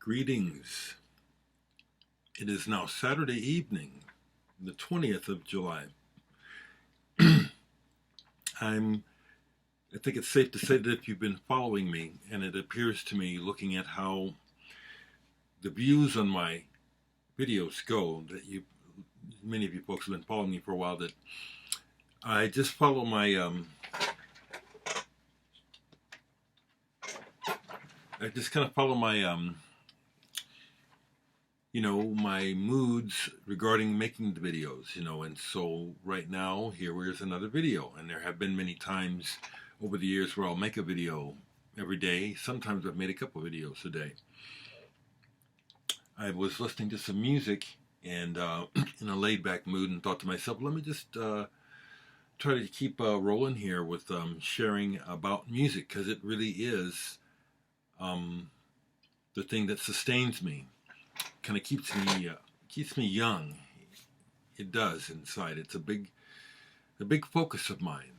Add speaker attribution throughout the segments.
Speaker 1: Greetings. It is now Saturday evening, the 20th of July. I think it's safe to say that if you've been following me, and it appears to me, looking at how the views on my videos go, that many of you folks have been following me for a while, that I just follow my my moods regarding making the videos, and so right now, here's another video, and there have been many times over the years where I'll make a video every day. Sometimes I've made a couple of videos a day. I was listening to some music and in a laid-back mood and thought to myself, let me just try to keep rolling here with sharing about music, because it really is the thing that sustains me. Kind of keeps me young. It does inside. It's a big focus of mine.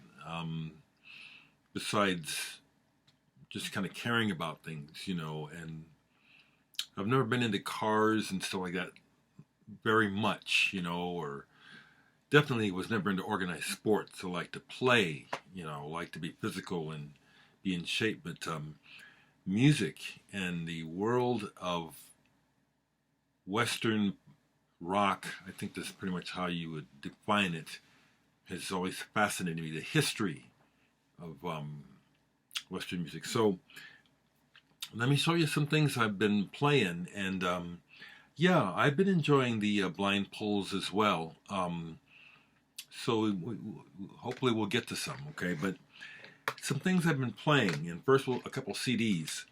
Speaker 1: Besides just kind of caring about things, and I've never been into cars and stuff like that very much, or definitely was never into organized sports. I like to play, like to be physical and be in shape, but music and the world of Western rock, I think that's pretty much how you would define it, has always fascinated me, the history of Western music. So let me show you some things I've been playing, and I've been enjoying the blind pulls as well. So hopefully we'll get to some, okay? But some things I've been playing, and first a couple CDs.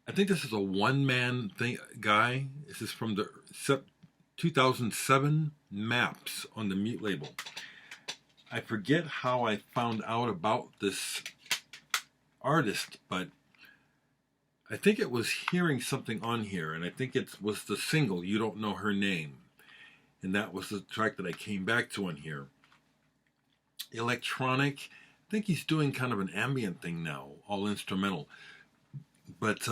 Speaker 1: I think this is a one-man guy. This is from the 2007 Maps on the Mute label. I forget how I found out about this artist, but I think it was hearing something on here, and I think it was the single, You Don't Know Her Name. And that was the track that I came back to on here. Electronic. I think he's doing kind of an ambient thing now, all instrumental. But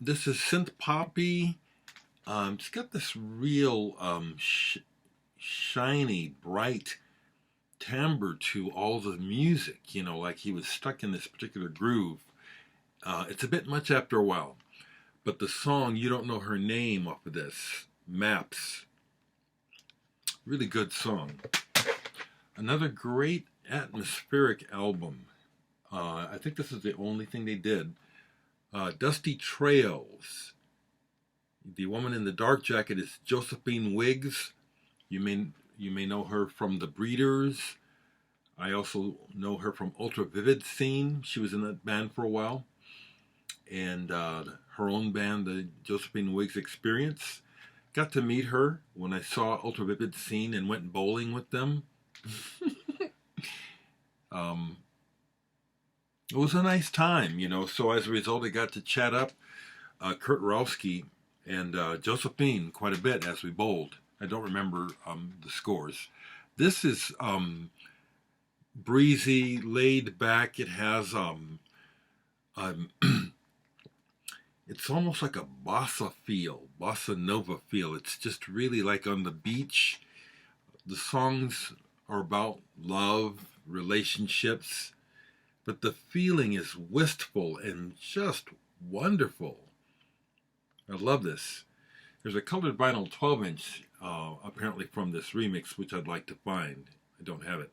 Speaker 1: this is synth poppy. It's got this real shiny, bright timbre to all the music, like he was stuck in this particular groove. It's a bit much after a while. But the song, You Don't Know Her Name, off of this, Maps, really good song. Another great atmospheric album. I think this is the only thing they did. Dusty Trails. The woman in the dark jacket is Josephine Wiggs. You may know her from The Breeders. I also know her from Ultra Vivid Scene. She was in that band for a while. And her own band, the Josephine Wiggs Experience. Got to meet her when I saw Ultra Vivid Scene and went bowling with them. It was a nice time, so as a result I got to chat up Kurt Rowski and Josephine quite a bit as we bowled. I don't remember the scores. This is breezy, laid back. It has it's almost like a bossa nova feel. It's just really like on the beach. The songs are about love, relationships, but the feeling is wistful and just wonderful. I love this. There's a colored vinyl 12-inch, apparently from this remix, which I'd like to find. I don't have it.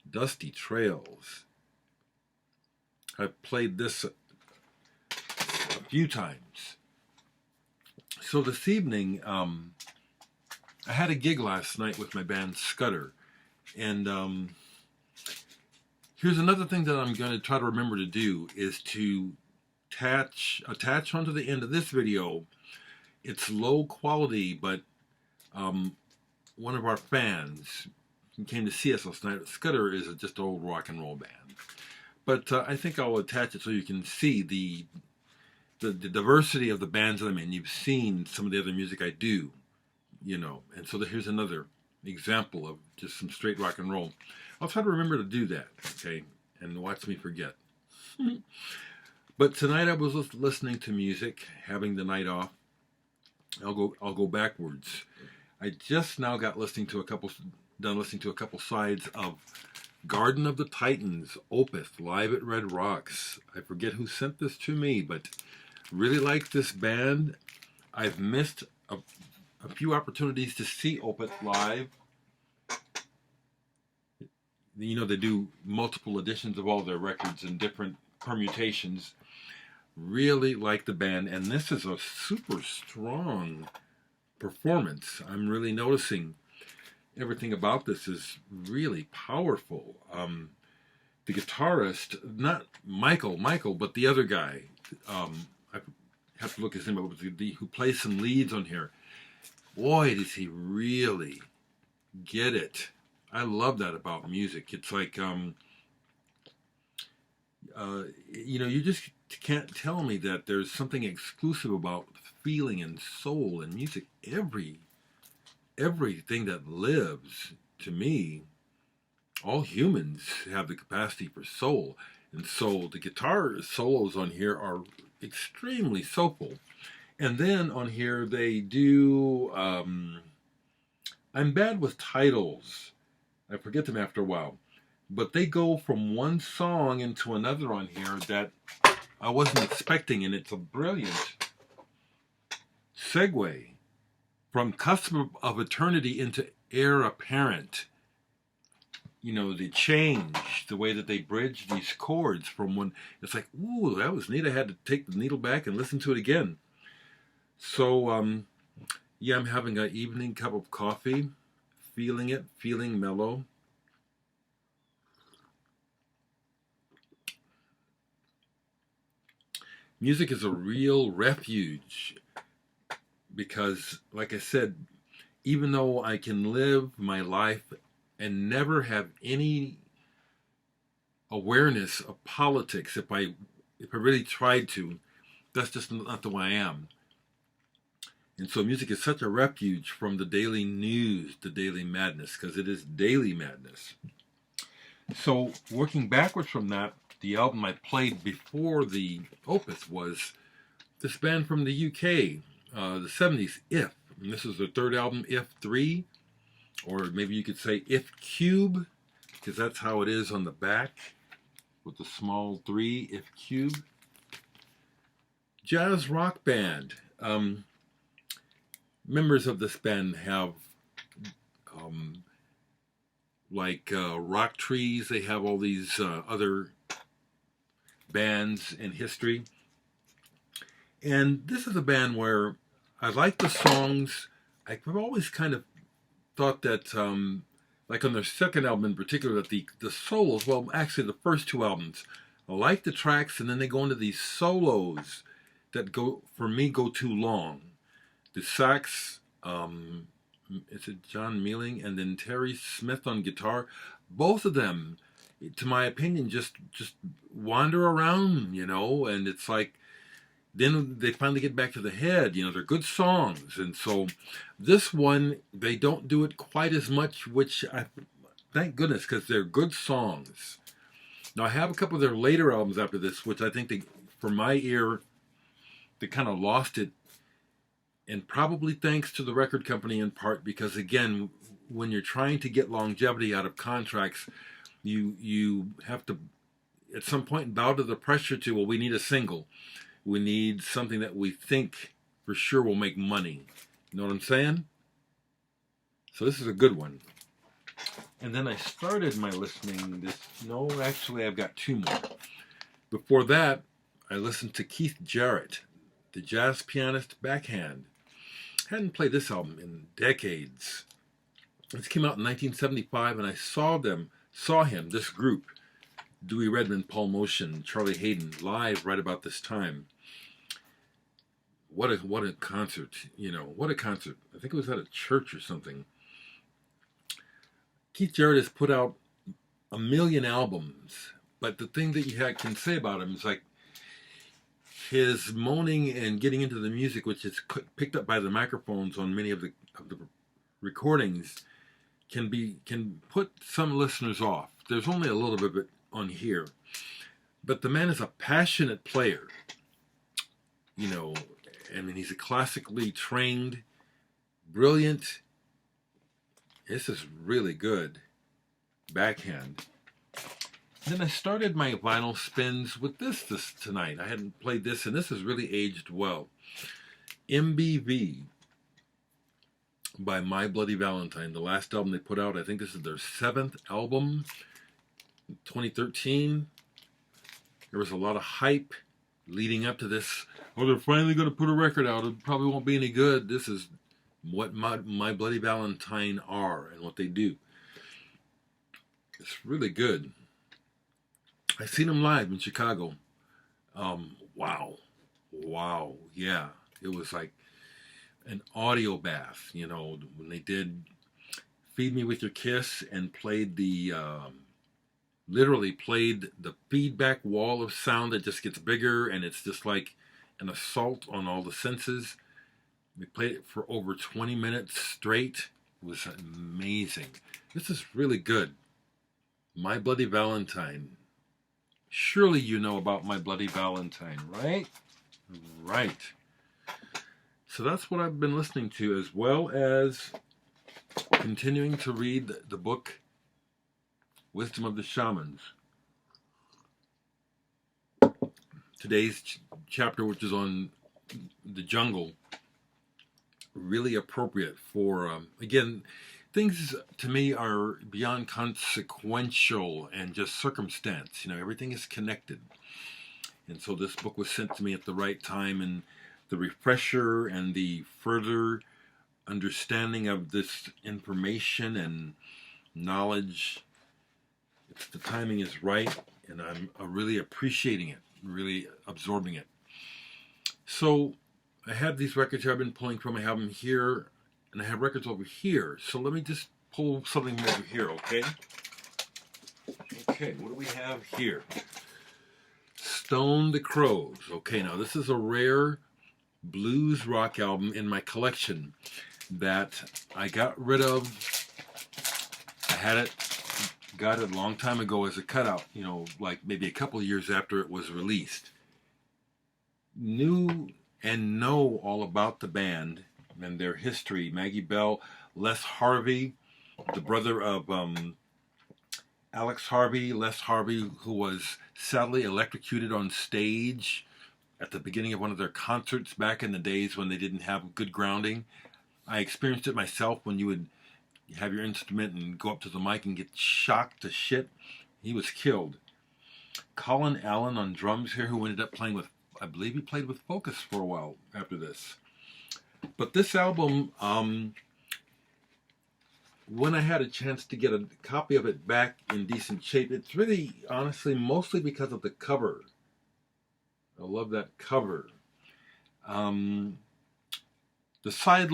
Speaker 1: Dusty Trails. I've played this a few times. So this evening, I had a gig last night with my band Scudder, and here's another thing that I'm going to try to remember to do is to attach onto the end of this video. It's low quality, but one of our fans came to see us last night. Scudder is just an old rock and roll band, but I think I'll attach it so you can see the diversity of the bands that I'm in. You've seen some of the other music I do, and so here's another example of just some straight rock and roll. I'll try to remember to do that, okay, and watch me forget. But tonight I was listening to music, having the night off, I'll go backwards. I just now got done listening to a couple sides of Garden of the Titans, Opeth, live at Red Rocks. I forget who sent this to me, but really like this band. I've missed a few opportunities to see Opeth live. You know, they do multiple editions of all their records in different permutations. Really like the band, and this is a super strong performance. I'm really noticing everything about this is really powerful. The guitarist, not Michael, but the other guy, I have to look his name up, who plays some leads on here. Boy, does he really get it. I love that about music. It's like, you know, you just can't tell me that there's something exclusive about feeling and soul and music. Everything that lives, to me, all humans have the capacity for soul. And so the guitar solos on here are extremely soulful. And then on here they do, I'm bad with titles. I forget them after a while. But they go from one song into another on here that I wasn't expecting, and it's a brilliant segue from Cusp of Eternity into Heir Apparent. You know, the change, the way that they bridge these chords from one, it's like, ooh, that was neat. I had to take the needle back and listen to it again. So, yeah, I'm having an evening cup of coffee, feeling mellow. Music is a real refuge because, like I said, even though I can live my life and never have any awareness of politics, if I really tried to, that's just not the way I am. And so music is such a refuge from the daily news, the daily madness, because it is daily madness. So working backwards from that, the album I played before the Opeth was this band from the UK, the 70s, If. And this is their third album, If 3, or maybe you could say If Cube, because that's how it is on the back, with the small 3, If Cube. Jazz rock band. Members of this band have Rock Trees. They have all these other bands in history. And this is a band where I like the songs. I've always kind of thought that, like on their second album in particular, that the solos, well, actually the first two albums, I like the tracks, and then they go into these solos that go too long. The sax, is it John Mealing, and then Terry Smith on guitar. Both of them, to my opinion, just wander around, you know, and it's like, then they finally get back to the head, you know, they're good songs. And so this one, they don't do it quite as much, which I thank goodness, because they're good songs. Now, I have a couple of their later albums after this, which I think, for my ear, they kind of lost it. And probably thanks to the record company in part, because again, when you're trying to get longevity out of contracts, you have to, at some point, bow to the pressure to, well, we need a single. We need something that we think for sure will make money. You know what I'm saying? So this is a good one. And then I started my listening actually I've got two more. Before that, I listened to Keith Jarrett, the jazz pianist Backhand. Hadn't played this album in decades. This came out in 1975, and I saw him, this group, Dewey Redman, Paul Motion, Charlie Hayden, live right about this time. What a concert, you know, what a concert. I think it was at a church or something. Keith Jarrett has put out 1 million albums, but the thing that you can say about him is like his moaning and getting into the music, which is picked up by the microphones on many of the recordings, can put some listeners off. There's only a little bit of it on here, but the man is a passionate player, you know, I mean, he's a classically trained, brilliant. This is really good backhand. Then I started my vinyl spins with this tonight. I hadn't played this, and this has really aged well. MBV by My Bloody Valentine, the last album they put out. I think this is their 7th album, 2013. There was a lot of hype leading up to this. Oh, they're finally going to put a record out. It probably won't be any good. This is what My Bloody Valentine are and what they do. It's really good. I seen them live in Chicago. Wow, yeah. It was like an audio bath, you know, when they did Feed Me With Your Kiss and played the, literally played the feedback wall of sound that just gets bigger, and it's just like an assault on all the senses. We played it for over 20 minutes straight. It was amazing. This is really good. My Bloody Valentine. Surely you know about My Bloody Valentine, right? Right. So that's what I've been listening to, as well as continuing to read the book Wisdom of the Shamans. Today's chapter, which is on the jungle, really appropriate for, again, things to me are beyond consequential and just circumstance. You know, everything is connected. And so this book was sent to me at the right time, and the refresher and the further understanding of this information and knowledge, the timing is right, and I'm really appreciating it, really absorbing it. So I have these records here I've been pulling from. I have them here, and I have records over here. So let me just pull something over here, okay? Okay, what do we have here? Stone the Crows. Okay, now this is a rare blues rock album in my collection that I got rid of. I had it, got it a long time ago as a cutout, you know, like maybe a couple of years after it was released. Knew and know all about the band and their history. Maggie Bell, Les Harvey, the brother of Alex Harvey, Les Harvey, who was sadly electrocuted on stage at the beginning of one of their concerts back in the days when they didn't have good grounding. I experienced it myself when you would have your instrument and go up to the mic and get shocked to shit. He was killed. Colin Allen on drums here, who ended up playing with, I believe he played with Focus for a while after this. But this album, when I had a chance to get a copy of it back in decent shape, it's really, honestly, mostly because of the cover. I love that cover. The side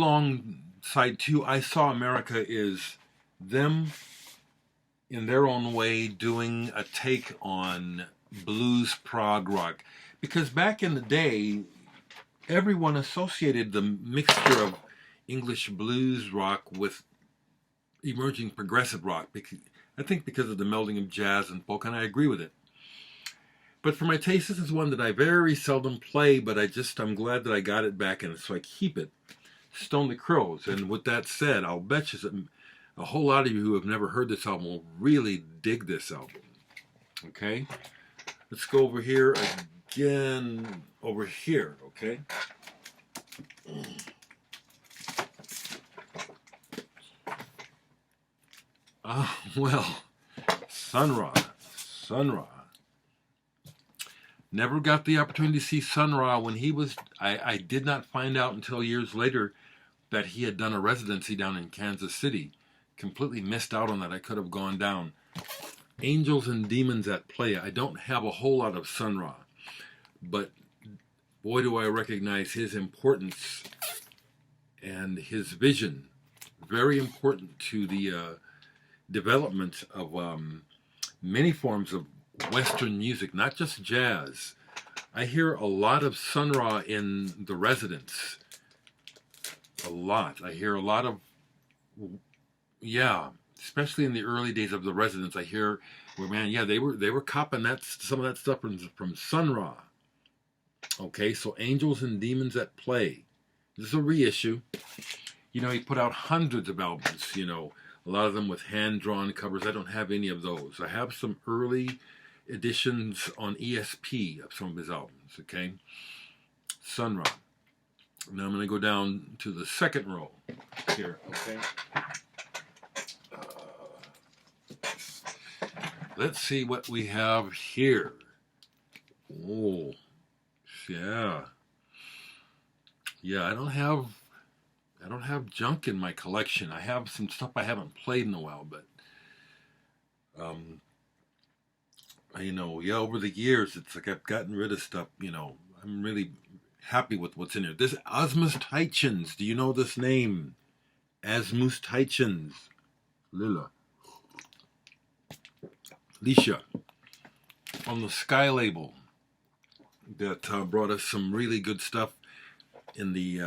Speaker 1: 2, I Saw America, is them in their own way doing a take on blues prog rock. Because back in the day, everyone associated the mixture of English blues rock with emerging progressive rock. I think because of the melding of jazz and folk, and I agree with it. But for my taste, this is one that I very seldom play, but I'm glad that I got it back, and so I keep it. Stone the Crows. And with that said, I'll bet you that a whole lot of you who have never heard this album will really dig this album. Okay? Let's go over here again. Over here, okay? Well, Sun Ra. Never got the opportunity to see Sun Ra when he was... I did not find out until years later that he had done a residency down in Kansas City. Completely missed out on that. I could have gone down. Angels and Demons at Play. I don't have a whole lot of Sun Ra, but boy do I recognize his importance and his vision. Very important to the development of many forms of Western music, not just jazz. I hear a lot of Sun Ra in The Residents. A lot. I hear a lot of, especially in the early days of The Residents. I hear, well, man, yeah, they were copping some of that stuff from Sun Ra. Okay, so Angels and Demons at Play. This is a reissue. You know, he put out hundreds of albums, you know, a lot of them with hand-drawn covers. I don't have any of those. I have some early editions on ESP of some of his albums, okay? Sun Ra. Now I'm going to go down to the second row here, okay? Let's see what we have here. Oh, yeah. Yeah, I don't have junk in my collection. I have some stuff I haven't played in a while, but you know, yeah, over the years, it's like I've gotten rid of stuff. You know, I'm really happy with what's in here. This Asmus Tietchens. Do you know this name? Asmus Tietchens. Lisha. On the Sky label. That brought us some really good stuff in the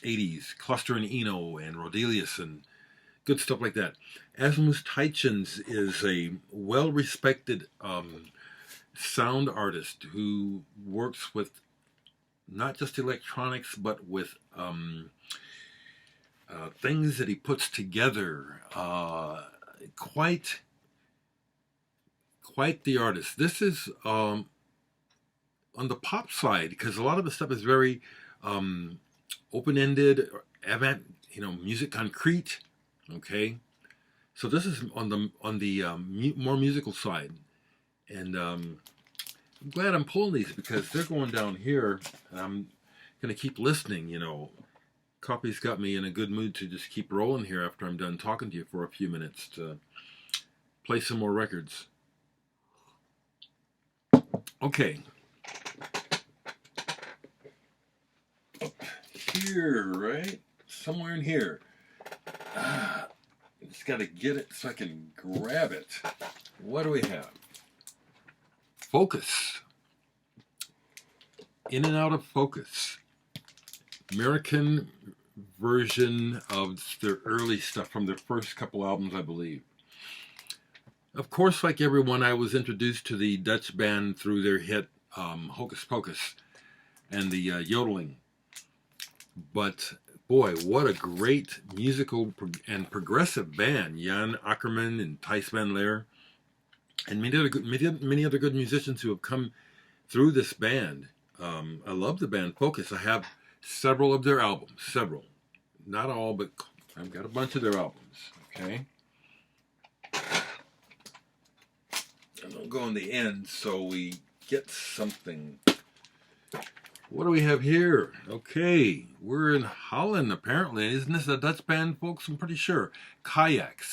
Speaker 1: 80s. Cluster and Eno and Rodelius and good stuff like that. Asmus Tietchens is a well-respected sound artist who works with not just electronics, but with things that he puts together. Quite the artist. This is on the pop side, because a lot of the stuff is very open-ended, music concrete. Okay, so this is on the more musical side, and I'm glad I'm pulling these because they're going down here, and I'm gonna keep listening. You know, coffee's got me in a good mood to just keep rolling here after I'm done talking to you for a few minutes to play some more records. Okay. Here, right? Somewhere in here. Just got to get it so I can grab it. What do we have? Focus. In and Out of Focus. American version of their early stuff from their first couple albums, I believe. Of course, like everyone, I was introduced to the Dutch band through their hit Hocus Pocus and the yodeling. But boy, what a great musical and progressive band. Jan Akkerman and Thijs van Leer and many other good musicians who have come through this band. I love the band Focus. I have several of their albums. Several. Not all, but I've got a bunch of their albums. Okay. And I'll go on the end so we get something. What do we have here? Okay, we're in Holland apparently. Isn't this a Dutch band, folks? I'm pretty sure. Kayak.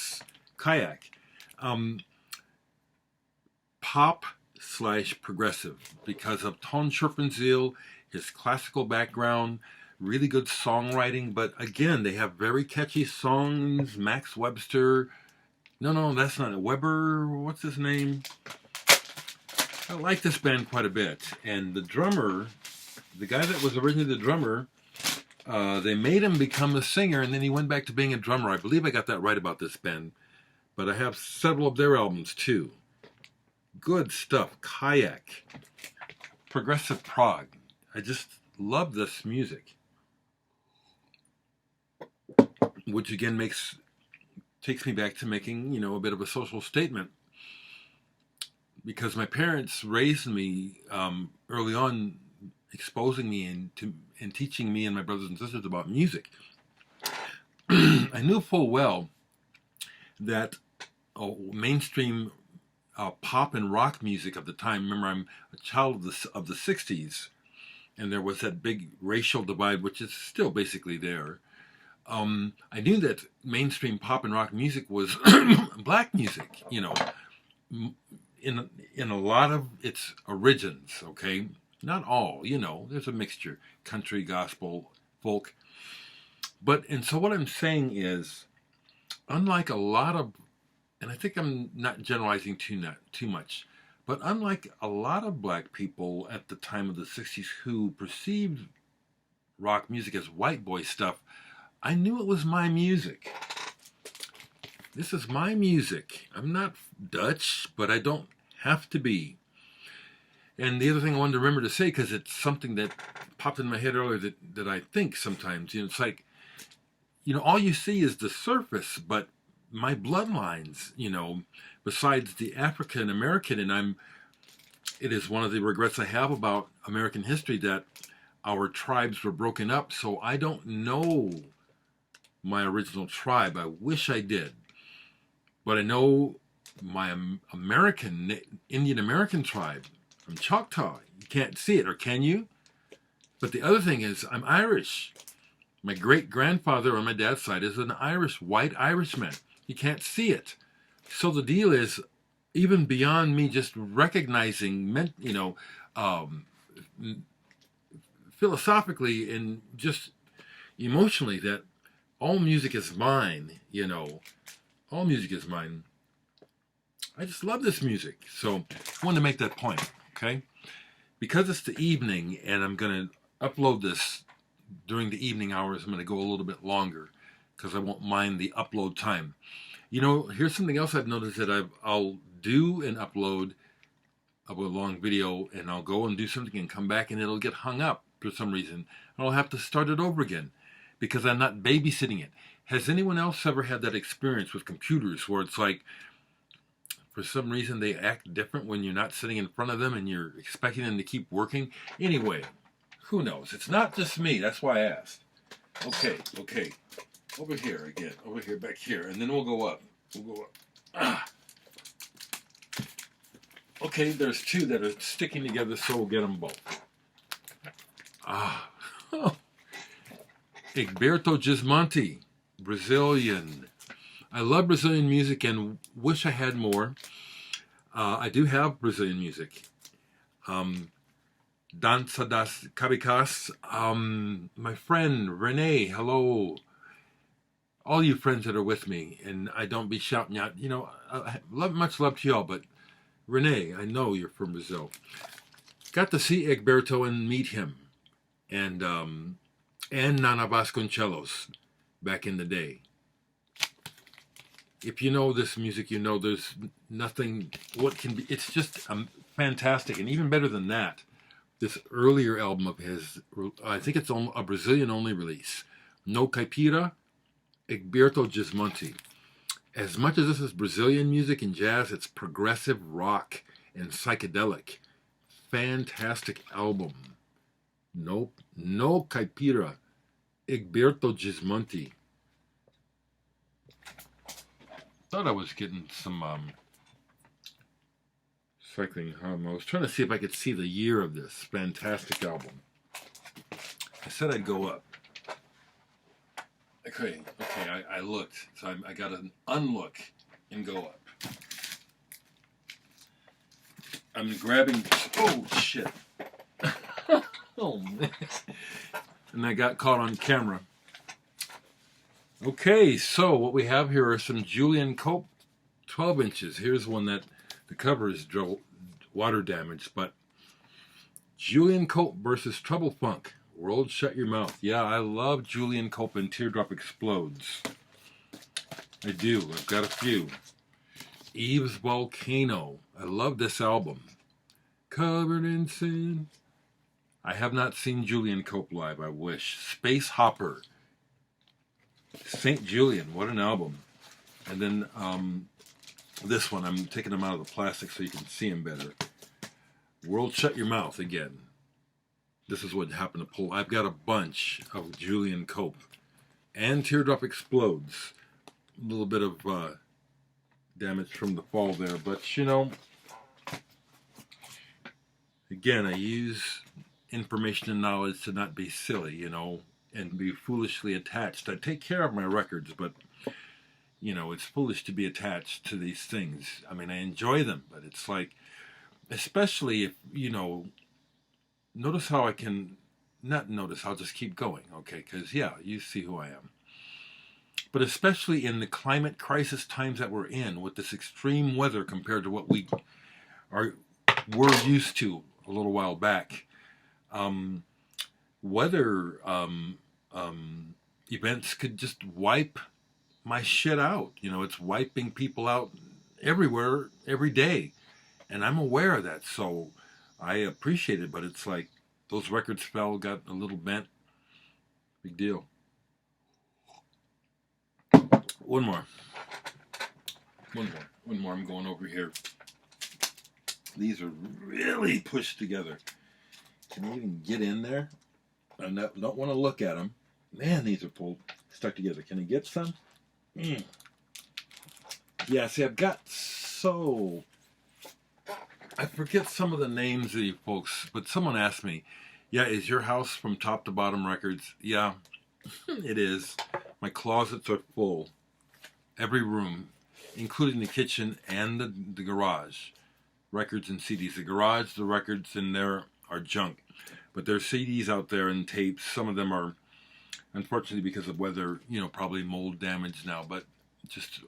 Speaker 1: Pop/progressive because of Ton Scherpenzeel, his classical background, really good songwriting, but again, they have very catchy songs. Max Webster. No, that's not it. Weber, what's his name? I like this band quite a bit. And the drummer, the guy that was originally the drummer, they made him become a singer, and then he went back to being a drummer. I believe I got that right about this band. But I have several of their albums, too. Good stuff. Kayak. Progressive prog. I just love this music. Which, again, takes me back to making, a bit of a social statement. Because my parents raised me early on, exposing me and teaching me and my brothers and sisters about music. I knew full well that mainstream pop and rock music of the time. Remember, I'm a child of the 60s, and there was that big racial divide, which is still basically there. I knew that mainstream pop and rock music was black music, in a lot of its origins, okay? Not all, there's a mixture, country, gospel, folk. And so what I'm saying is, unlike a lot of, and I think I'm not generalizing too much, but unlike a lot of black people at the time of the 60s who perceived rock music as white boy stuff, I knew it was my music. This is my music. I'm not Dutch, but I don't have to be. And the other thing I wanted to remember to say, because it's something that popped in my head earlier that I think sometimes, it's like, all you see is the surface, but my bloodlines, besides the African American, and it is one of the regrets I have about American history that our tribes were broken up. So I don't know my original tribe. I wish I did. But I know my Indian American tribe. I'm Choctaw. You can't see it, or can you? But the other thing is, I'm Irish. My great-grandfather on my dad's side is an white Irishman. You can't see it. So the deal is, even beyond me just recognizing, philosophically and just emotionally, that all music is mine, all music is mine. I just love this music. So I wanted to make that point, okay? Because it's the evening and I'm going to upload this during the evening hours, I'm going to go a little bit longer because I won't mind the upload time. Here's something else I've noticed that I'll do and upload a long video, and I'll go and do something and come back and it'll get hung up for some reason. And I'll have to start it over again because I'm not babysitting it. Has anyone else ever had that experience with computers where it's like, for some reason they act different when you're not sitting in front of them and you're expecting them to keep working? Anyway, who knows? It's not just me. That's why I asked. Okay. Over here again. Over here, back here. And then we'll go up. Okay, there's two that are sticking together, so we'll get them both. Egberto Gismonti, Brazilian. I love Brazilian music and wish I had more. I do have Brazilian music. Dança das Cabicas. My friend Renee, hello. All you friends that are with me, and I don't be shouting out, much love to y'all, but Renee, I know you're from Brazil. Got to see Egberto and meet him, and Nana Vasconcelos back in the day. If you know this music, there's nothing, it's just fantastic, and even better than that, this earlier album of his, I think it's a Brazilian-only release, No Caipira, Egberto Gismonti. As much as this is Brazilian music and jazz, it's progressive rock and psychedelic. Fantastic album. No Caipira, Egberto Gismonti. Thought I was getting some cycling hum. I was trying to see if I could see the year of this fantastic album. I said I'd go up. Okay, I looked, so I got an unlook and go up. I'm grabbing, oh shit. Oh man. And I got caught on camera. Okay, so what we have here are some Julian Cope 12 inches. Here's one that the cover is water damaged, but Julian Cope versus Trouble Funk. World Shut Your Mouth. Yeah, I love Julian Cope and Teardrop Explodes. I do. I've got a few. Eve's Volcano. I love this album. Covered in Sin. I have not seen Julian Cope live. I wish. Space Hopper. St. Julian. What an album. And then this one. I'm taking them out of the plastic so you can see them better. World Shut Your Mouth again. This is what happened to pull. I've got a bunch of Julian Cope. And Teardrop Explodes. A little bit of damage from the fall there. But, again, I use information and knowledge to not be silly, and be foolishly attached. I take care of my records, but, it's foolish to be attached to these things. I mean, I enjoy them, but it's like, especially if, notice how I can, not notice, I'll just keep going, okay? Because, yeah, you see who I am. But especially in the climate crisis times that we're in, with this extreme weather compared to what were used to a little while back, weather events could just wipe my shit out. It's wiping people out everywhere, every day. And I'm aware of that, so I appreciate it, but it's like those records got a little bent. Big deal. One more. I'm going over here. These are really pushed together. Can I even get in there? I don't want to look at them. Man, these are stuck together. Can I get some? Yeah, see, I've got I forget some of the names of you folks, but someone asked me, yeah, is your house from top to bottom records? Yeah, it is. My closets are full. Every room, including the kitchen and the garage. Records and CDs. The garage, the records in there are junk. But there's CDs out there and tapes. Some of them are, unfortunately, because of weather, probably mold damage now, but just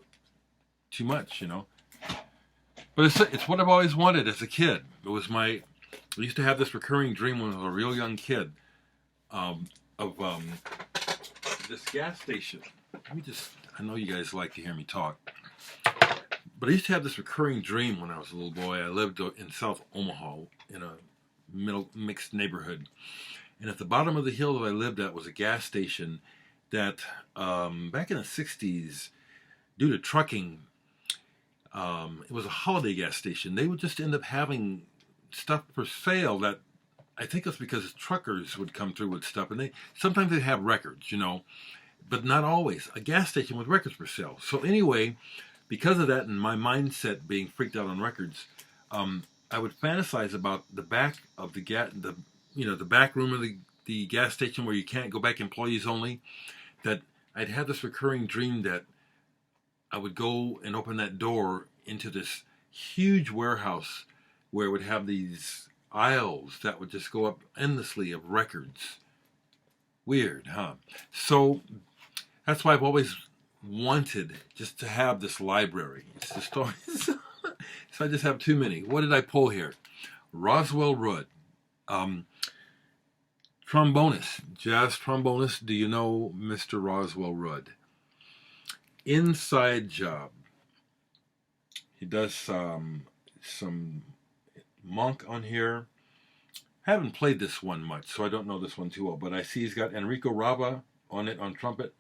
Speaker 1: too much, But it's what I've always wanted as a kid. I used to have this recurring dream when I was a real young kid of this gas station. I know you guys like to hear me talk. But I used to have this recurring dream when I was a little boy. I lived in South Omaha in a mixed neighborhood. And at the bottom of the hill that I lived at was a gas station that back in the 60s, due to trucking, it was a holiday gas station. They would just end up having stuff for sale that I think it's because truckers would come through with stuff. And sometimes they'd have records, but not always. A gas station with records for sale. So anyway, because of that and my mindset being freaked out on records, I would fantasize about the back of the back room of the gas station where you can't go back, employees only. That I'd have this recurring dream that I would go and open that door into this huge warehouse where it would have these aisles that would just go up endlessly of records. Weird, huh? So that's why I've always wanted just to have this library. It's the stories. So I just have too many. What did I pull here? Roswell Rudd. Trombonist. Jazz trombonist. Do you know Mr. Roswell Rudd? Inside Job. He does some monk on here. Haven't played this one much, so I don't know this one too well, but I see he's got Enrico Raba on it on trumpet,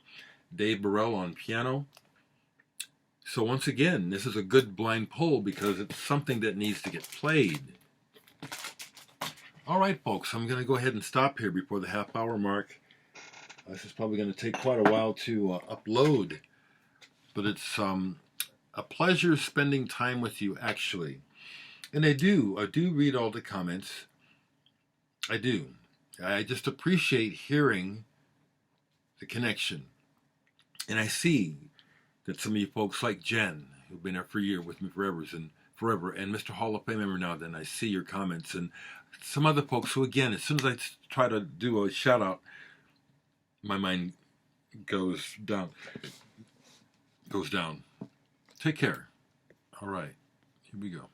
Speaker 1: Dave Burrell on piano. So once again, this is a good blind pull because it's something that needs to get played. All right, folks, I'm going to go ahead and stop here before the half-hour mark. This is probably going to take quite a while to upload, but it's a pleasure spending time with you, actually. And I do read all the comments. I do. I just appreciate hearing the connection. And I see that some of you folks like Jen, who've been here for a year with me forever, and Mr. Hall of Fame member now, then I see your comments. And some other folks who, again, as soon as I try to do a shout out, my mind goes down. Take care. All right. Here we go.